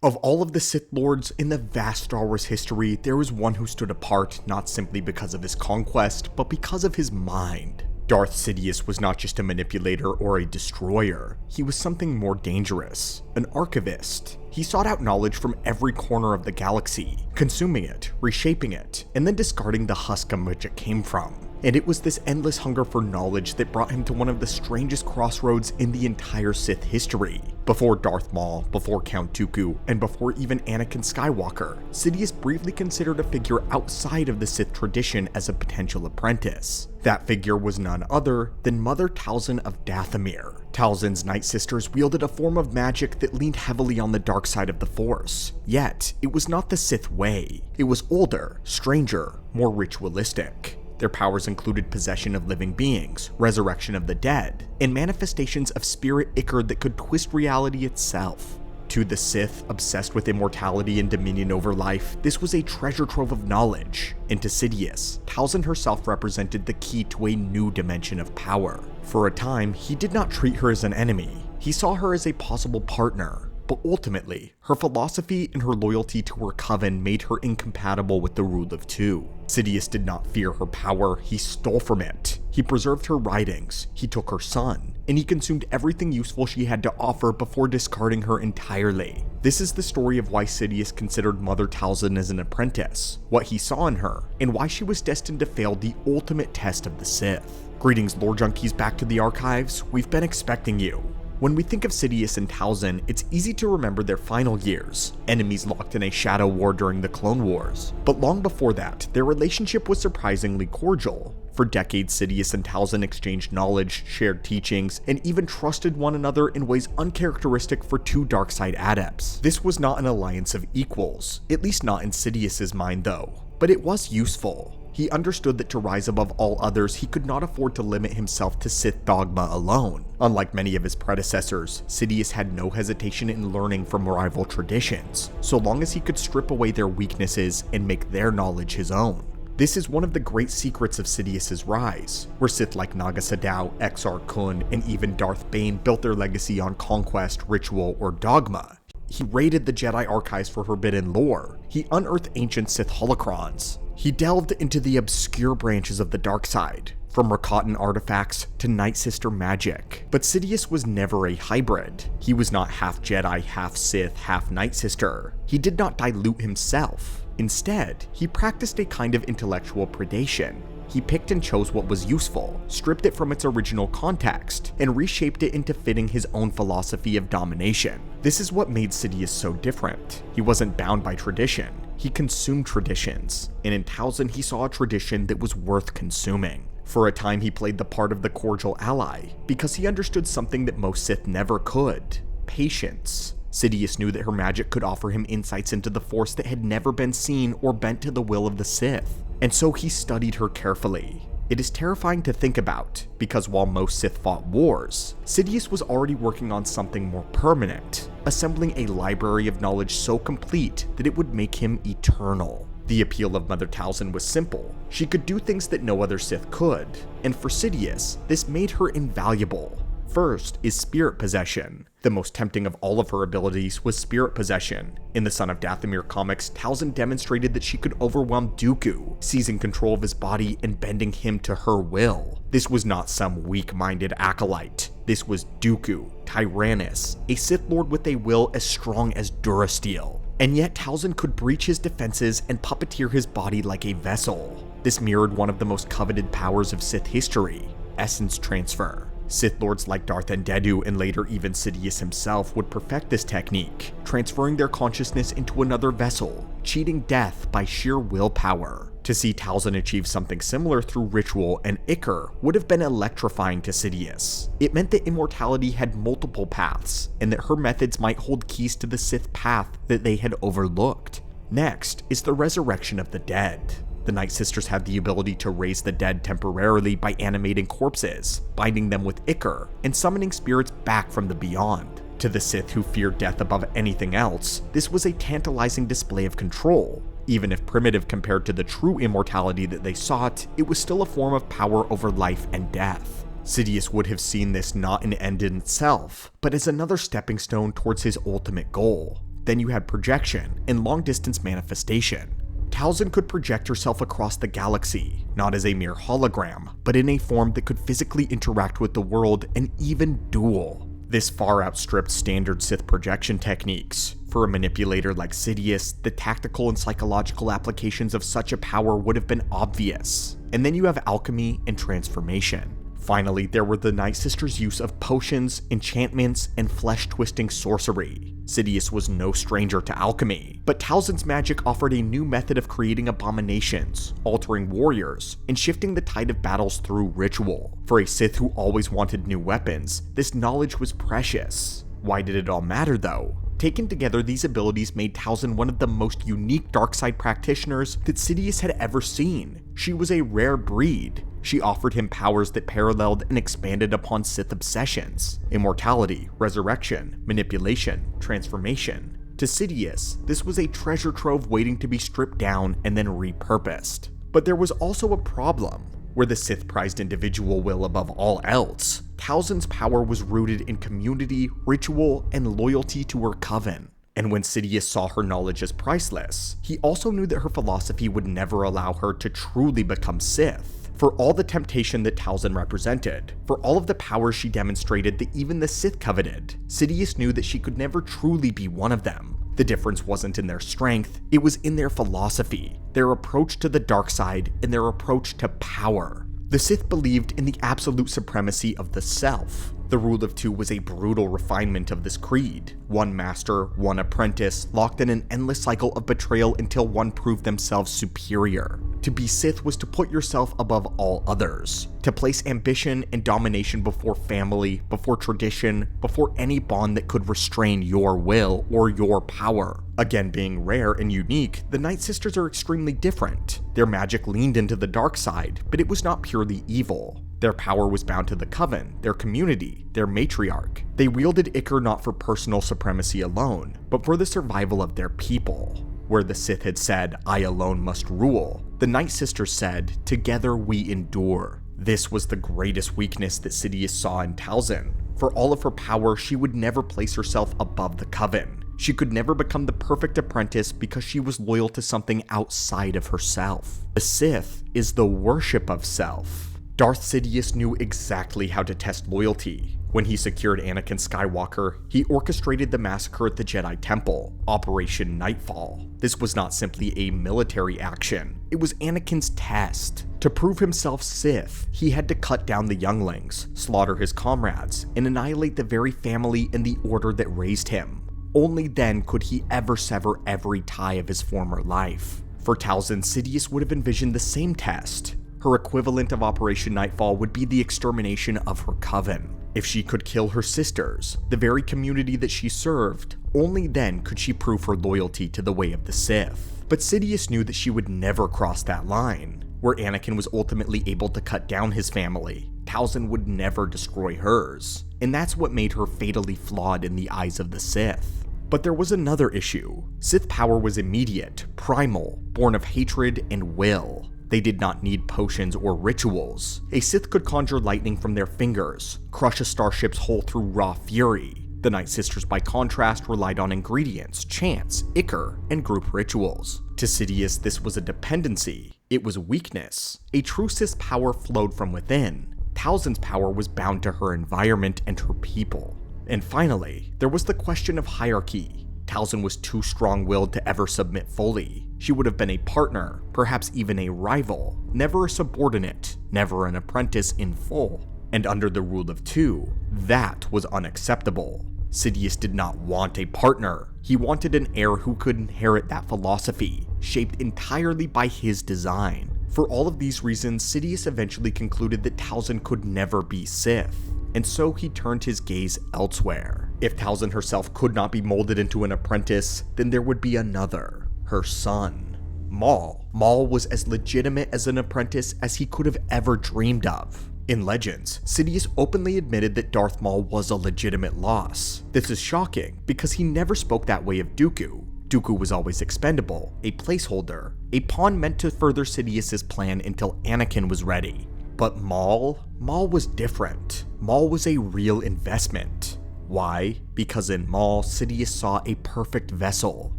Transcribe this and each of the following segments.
Of all of the Sith Lords in the vast Star Wars history, there was one who stood apart not simply because of his conquest, but because of his mind. Darth Sidious was not just a manipulator or a destroyer, he was something more dangerous, an archivist. He sought out knowledge from every corner of the galaxy, consuming it, reshaping it, and then discarding the husk on which it came from. And it was this endless hunger for knowledge that brought him to one of the strangest crossroads in the entire Sith history. Before Darth Maul, before Count Dooku, and before even Anakin Skywalker, Sidious briefly considered a figure outside of the Sith tradition as a potential apprentice. That figure was none other than Mother Talzin of Dathomir. Talzin's Nightsisters wielded a form of magic that leaned heavily on the dark side of the Force. Yet, it was not the Sith way. It was older, stranger, more ritualistic. Their powers included possession of living beings, resurrection of the dead, and manifestations of spirit ichor that could twist reality itself. To the Sith, obsessed with immortality and dominion over life, this was a treasure trove of knowledge. And to Sidious, Talzin herself represented the key to a new dimension of power. For a time, he did not treat her as an enemy. He saw her as a possible partner. But ultimately, her philosophy and her loyalty to her coven made her incompatible with the rule of two. Sidious did not fear her power, he stole from it. He preserved her writings, he took her son, and he consumed everything useful she had to offer before discarding her entirely. This is the story of why Sidious considered Mother Talzin as an apprentice, what he saw in her, and why she was destined to fail the ultimate test of the Sith. Greetings, lore junkies, back to the archives. We've been expecting you. When we think of Sidious and Talzin, it's easy to remember their final years, enemies locked in a shadow war during the Clone Wars. But long before that, their relationship was surprisingly cordial. For decades, Sidious and Talzin exchanged knowledge, shared teachings, and even trusted one another in ways uncharacteristic for two dark side adepts. This was not an alliance of equals, at least not in Sidious's mind though, but it was useful. He understood that to rise above all others, he could not afford to limit himself to Sith dogma alone. Unlike many of his predecessors, Sidious had no hesitation in learning from rival traditions, so long as he could strip away their weaknesses and make their knowledge his own. This is one of the great secrets of Sidious's rise, where Sith like Naga Sadow, Exar Kun, and even Darth Bane built their legacy on conquest, ritual, or dogma. He raided the Jedi archives for forbidden lore. He unearthed ancient Sith holocrons. He delved into the obscure branches of the dark side, from Rakatan artifacts to Nightsister magic. But Sidious was never a hybrid. He was not half Jedi, half Sith, half Nightsister. He did not dilute himself. Instead, he practiced a kind of intellectual predation. He picked and chose what was useful, stripped it from its original context, and reshaped it into fitting his own philosophy of domination. This is what made Sidious so different. He wasn't bound by tradition. He consumed traditions, and in Talzin he saw a tradition that was worth consuming. For a time he played the part of the cordial ally, because he understood something that most Sith never could: patience. Sidious knew that her magic could offer him insights into the Force that had never been seen or bent to the will of the Sith, and so he studied her carefully. It is terrifying to think about, because while most Sith fought wars, Sidious was already working on something more permanent, assembling a library of knowledge so complete that it would make him eternal. The appeal of Mother Talzin was simple. She could do things that no other Sith could, and for Sidious, this made her invaluable. First is spirit possession. The most tempting of all of her abilities was spirit possession. In the Son of Dathomir comics, Talzin demonstrated that she could overwhelm Dooku, seizing control of his body and bending him to her will. This was not some weak-minded acolyte. This was Dooku, Tyrannus, a Sith Lord with a will as strong as Durasteel. And yet Talzin could breach his defenses and puppeteer his body like a vessel. This mirrored one of the most coveted powers of Sith history: essence transfer. Sith Lords like Darth Endedu and later even Sidious himself would perfect this technique, transferring their consciousness into another vessel, cheating death by sheer willpower. To see Talzin achieve something similar through ritual and ichor would have been electrifying to Sidious. It meant that immortality had multiple paths, and that her methods might hold keys to the Sith path that they had overlooked. Next is the resurrection of the dead. The Nightsisters had the ability to raise the dead temporarily by animating corpses, binding them with ichor, and summoning spirits back from the beyond. To the Sith who feared death above anything else, this was a tantalizing display of control. Even if primitive compared to the true immortality that they sought, it was still a form of power over life and death. Sidious would have seen this not an end in itself, but as another stepping stone towards his ultimate goal: Then you had projection and long-distance manifestation. Talzin could project herself across the galaxy, not as a mere hologram, but in a form that could physically interact with the world and even duel. This far outstripped standard Sith projection techniques. For a manipulator like Sidious, the tactical and psychological applications of such a power would have been obvious. And then you have alchemy and transformation. Finally, there were the Nightsisters' use of potions, enchantments, and flesh-twisting sorcery. Sidious was no stranger to alchemy, but Talzin's magic offered a new method of creating abominations, altering warriors, and shifting the tide of battles through ritual. For a Sith who always wanted new weapons, this knowledge was precious. Why did it all matter though? Taken together, these abilities made Talzin one of the most unique darkside practitioners that Sidious had ever seen. She was a rare breed. She offered him powers that paralleled and expanded upon Sith obsessions: immortality, resurrection, manipulation, transformation. To Sidious, this was a treasure trove waiting to be stripped down and then repurposed. But there was also a problem. Where the Sith prized individual will above all else, Talzin's power was rooted in community, ritual, and loyalty to her coven. And when Sidious saw her knowledge as priceless, he also knew that her philosophy would never allow her to truly become Sith. For all the temptation that Talzin represented, for all of the power she demonstrated that even the Sith coveted, Sidious knew that she could never truly be one of them. The difference wasn't in their strength, it was in their philosophy, their approach to the dark side, and their approach to power. The Sith believed in the absolute supremacy of the self. The rule of two was a brutal refinement of this creed. One master, one apprentice, locked in an endless cycle of betrayal until one proved themselves superior. To be Sith was to put yourself above all others, to place ambition and domination before family, before tradition, before any bond that could restrain your will or your power. Again, being rare and unique, the Nightsisters are extremely different. Their magic leaned into the dark side, but it was not purely evil. Their power was bound to the coven, their community, their matriarch. They wielded Ichor not for personal supremacy alone, but for the survival of their people. Where the Sith had said, "I alone must rule," the Nightsisters said, "Together we endure." This was the greatest weakness that Sidious saw in Talzin. For all of her power, she would never place herself above the coven. She could never become the perfect apprentice because she was loyal to something outside of herself. The Sith is the worship of self. Darth Sidious knew exactly how to test loyalty. When he secured Anakin Skywalker, he orchestrated the massacre at the Jedi Temple, Operation Nightfall. This was not simply a military action, it was Anakin's test. To prove himself Sith, he had to cut down the younglings, slaughter his comrades, and annihilate the very family and the order that raised him. Only then could he ever sever every tie of his former life. For Talzin, Sidious would have envisioned the same test. Her equivalent of Operation Nightfall would be the extermination of her coven. If she could kill her sisters, the very community that she served, only then could she prove her loyalty to the way of the Sith. But Sidious knew that she would never cross that line. Where Anakin was ultimately able to cut down his family, Talzin would never destroy hers. And that's what made her fatally flawed in the eyes of the Sith. But there was another issue. Sith power was immediate, primal, born of hatred and will. They did not need potions or rituals. A Sith could conjure lightning from their fingers, crush a starship's hull through raw fury. The Nightsisters, by contrast, relied on ingredients, chance, Ichor, and group rituals. To Sidious, this was a dependency. It was weakness. A true Sith's power flowed from within. Talzin's power was bound to her environment and her people. And finally, there was the question of hierarchy. Talzin was too strong-willed to ever submit fully. She would have been a partner, perhaps even a rival, never a subordinate, never an apprentice in full. And under the rule of two, that was unacceptable. Sidious did not want a partner. He wanted an heir who could inherit that philosophy, shaped entirely by his design. For all of these reasons, Sidious eventually concluded that Talzin could never be Sith, and so he turned his gaze elsewhere. If Talzin herself could not be molded into an apprentice, then there would be another, her son, Maul. Maul was as legitimate as an apprentice as he could have ever dreamed of. In Legends, Sidious openly admitted that Darth Maul was a legitimate loss. This is shocking, because he never spoke that way of Dooku. Dooku was always expendable, a placeholder, a pawn meant to further Sidious's plan until Anakin was ready. But Maul was different. Maul was a real investment. Why? Because in Maul, Sidious saw a perfect vessel,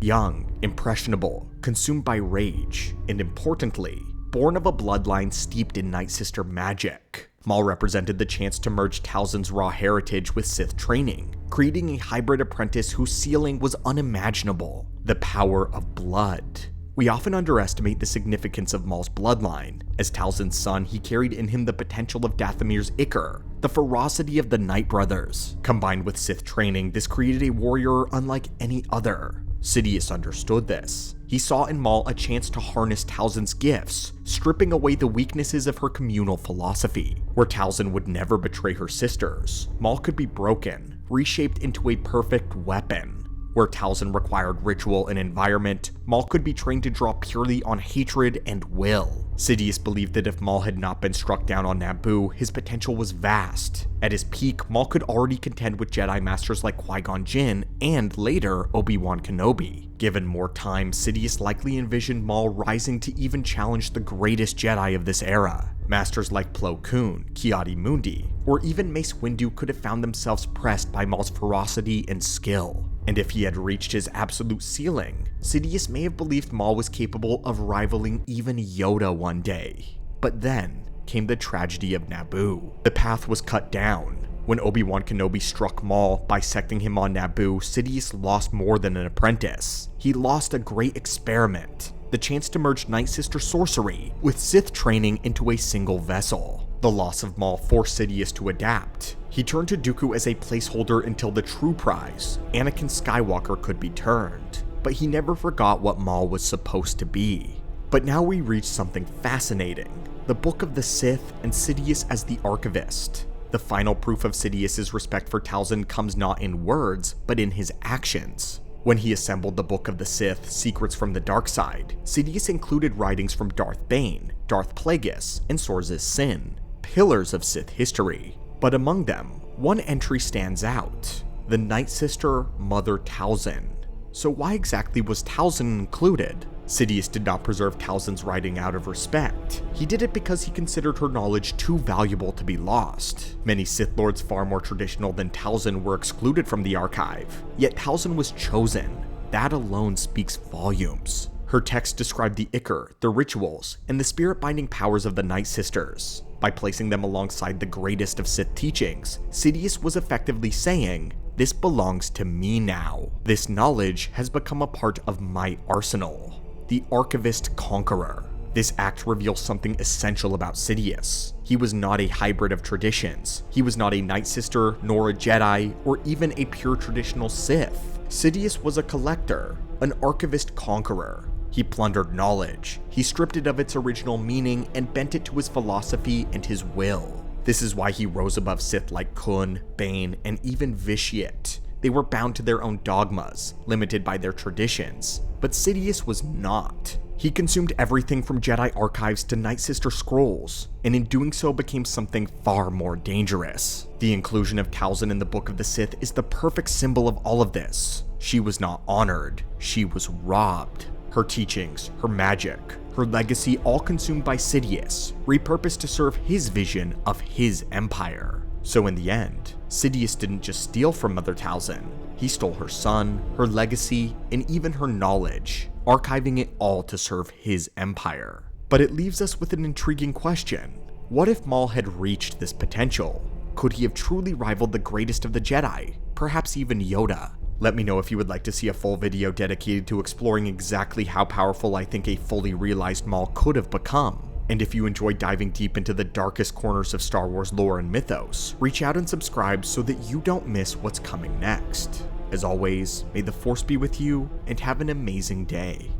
young, impressionable, consumed by rage, and importantly, born of a bloodline steeped in Nightsister magic. Maul represented the chance to merge Talzin's raw heritage with Sith training, creating a hybrid apprentice whose ceiling was unimaginable, the power of blood. We often underestimate the significance of Maul's bloodline. As Talzin's son, he carried in him the potential of Dathomir's Ichor, the ferocity of the Night Brothers. Combined with Sith training, this created a warrior unlike any other. Sidious understood this. He saw in Maul a chance to harness Talzin's gifts, stripping away the weaknesses of her communal philosophy. Where Talzin would never betray her sisters, Maul could be broken, reshaped into a perfect weapon. Where Talzin required ritual and environment, Maul could be trained to draw purely on hatred and will. Sidious believed that if Maul had not been struck down on Naboo, his potential was vast. At his peak, Maul could already contend with Jedi masters like Qui-Gon Jinn and, later, Obi-Wan Kenobi. Given more time, Sidious likely envisioned Maul rising to even challenge the greatest Jedi of this era. Masters like Plo Koon, Ki-Adi-Mundi, or even Mace Windu could have found themselves pressed by Maul's ferocity and skill. And if he had reached his absolute ceiling, Sidious may have believed Maul was capable of rivaling even Yoda one day. But then came the tragedy of Naboo. The path was cut down. When Obi-Wan Kenobi struck Maul, bisecting him on Naboo, Sidious lost more than an apprentice. He lost a great experiment, the chance to merge Nightsister sorcery with Sith training into a single vessel. The loss of Maul forced Sidious to adapt. He turned to Dooku as a placeholder until the true prize, Anakin Skywalker, could be turned. But he never forgot what Maul was supposed to be. But now we reach something fascinating: the Book of the Sith and Sidious as the archivist. The final proof of Sidious's respect for Talzin comes not in words, but in his actions. When he assembled the Book of the Sith, Secrets from the Dark Side, Sidious included writings from Darth Bane, Darth Plagueis, and Sorce's Sin, pillars of Sith history. But among them, one entry stands out: the Nightsister Mother Talzin. So why exactly was Talzin included? Sidious did not preserve Talzin's writing out of respect. He did it because he considered her knowledge too valuable to be lost. Many Sith Lords far more traditional than Talzin were excluded from the archive, yet Talzin was chosen. That alone speaks volumes. Her texts describe the Ichor, the rituals, and the spirit-binding powers of the Nightsisters. By placing them alongside the greatest of Sith teachings, Sidious was effectively saying, "This belongs to me now. This knowledge has become a part of my arsenal." The Archivist Conqueror. This act reveals something essential about Sidious. He was not a hybrid of traditions. He was not a Nightsister, nor a Jedi, or even a pure traditional Sith. Sidious was a collector, an Archivist Conqueror. He plundered knowledge. He stripped it of its original meaning and bent it to his philosophy and his will. This is why he rose above Sith like Kun, Bane, and even Vitiate. They were bound to their own dogmas, limited by their traditions, but Sidious was not. He consumed everything from Jedi archives to Nightsister scrolls, and in doing so became something far more dangerous. The inclusion of Talzin in the Book of the Sith is the perfect symbol of all of this. She was not honored, she was robbed. Her teachings, her magic, her legacy, all consumed by Sidious, repurposed to serve his vision of his empire. So in the end, Sidious didn't just steal from Mother Talzin. He stole her son, her legacy, and even her knowledge, archiving it all to serve his empire. But it leaves us with an intriguing question. What if Maul had reached this potential? Could he have truly rivaled the greatest of the Jedi? Perhaps even Yoda? Let me know if you would like to see a full video dedicated to exploring exactly how powerful I think a fully realized Maul could have become. And if you enjoy diving deep into the darkest corners of Star Wars lore and mythos, reach out and subscribe so that you don't miss what's coming next. As always, may the Force be with you, and have an amazing day.